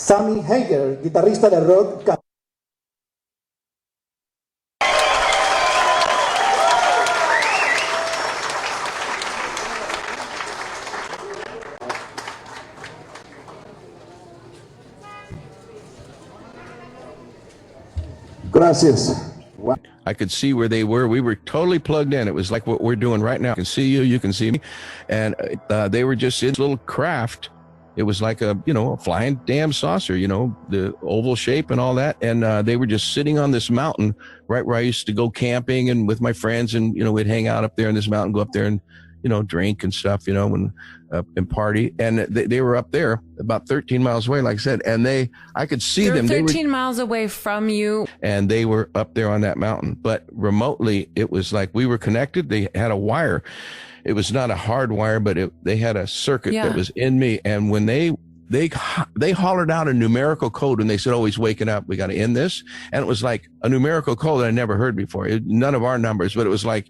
Sammy Hagar, guitarrista de rock. Gracias. Wow. I could see where they were. We were totally plugged in. It was like what we're doing right now. I can see you, you can see me. And they were just in this little craft. It was like a, a flying damn saucer, the oval shape and all that. And they were just sitting on this mountain right where I used to go camping and with my friends. And, we'd hang out up there in this mountain, go up there and, drink and stuff, and party. And they were up there about 13 miles away, like I said, and I could see them. 13 miles away from you. And they were up there on that mountain, but remotely it was like we were connected. They had a wire. It was not a hard wire, but they had a circuit that was in me. And when they hollered out a numerical code and they said, "Oh, he's waking up. We got to end this." And it was like a numerical code that I never heard before. None of our numbers, but it was like,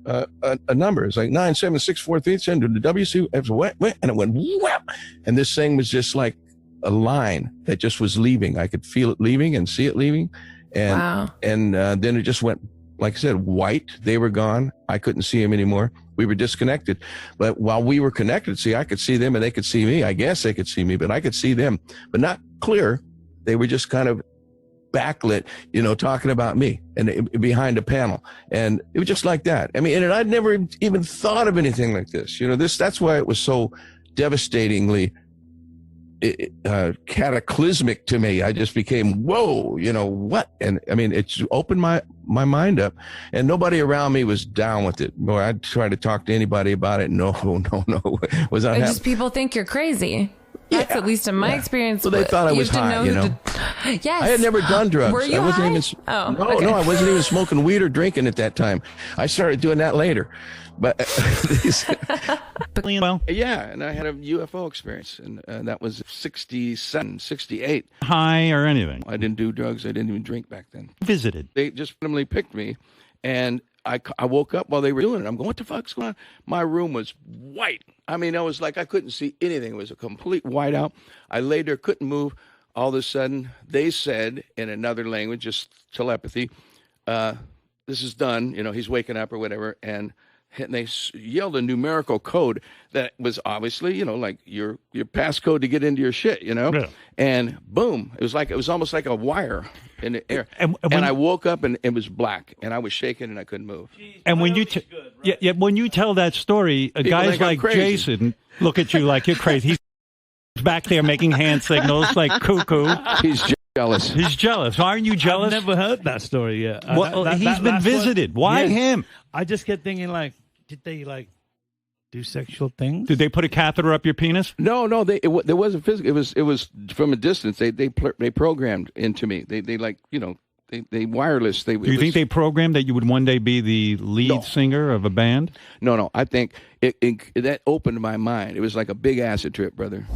a number. It's like 97643 send to the WC, and it went whap, and this thing was just like a line that just was leaving. I could feel it leaving and see it leaving, and wow. And then it just went, like I said, white. They were gone. I couldn't see them anymore. We were disconnected. But while we were connected, see, I could see them and they could see me. I guess they could see me, but I could see them, but not clear. They were just kind of backlit, talking about me and behind a panel. And it was just like that. I mean, and I'd never even thought of anything like this. That's why it was so devastatingly cataclysmic to me. I just became, whoa, what? And I mean, it's opened my mind up, and nobody around me was down with it. Boy, I'd try to talk to anybody about it. No. Was not happening. Just people think you're crazy. That's at least in my experience. Well, they thought I was high, Yes. I had never done drugs. Were you I wasn't high? Even, okay. No, I wasn't even smoking weed or drinking at that time. I started doing that later. But well, yeah, and I had a UFO experience, and that was 67, 68. High or anything? I didn't do drugs. I didn't even drink back then. Visited. They just randomly picked me, and I woke up while they were doing it. I'm going, what the fuck's going on? My room was white. I mean, I was like, I couldn't see anything. It was a complete whiteout. I lay there, couldn't move. All of a sudden, they said in another language, just telepathy, this is done. He's waking up or whatever. And they yelled a numerical code that was obviously, like your passcode to get into your shit, Yeah. And boom, it was almost like a wire in the air. And I woke up and it was black, and I was shaking and I couldn't move. And when you when you tell that story, guys like Jason look at you like you're crazy. He's back there making hand signals like cuckoo. He's jealous. He's jealous. Aren't you jealous? I've never heard that story yet. Well, he's been visited. Why him? I just kept thinking, did they do sexual things? Did they put a catheter up your penis? No. There wasn't physical. It was from a distance. They programmed into me. They wireless. Do you think they programmed that you would one day be the lead singer of a band? No. I think it that opened my mind. It was like a big acid trip, brother.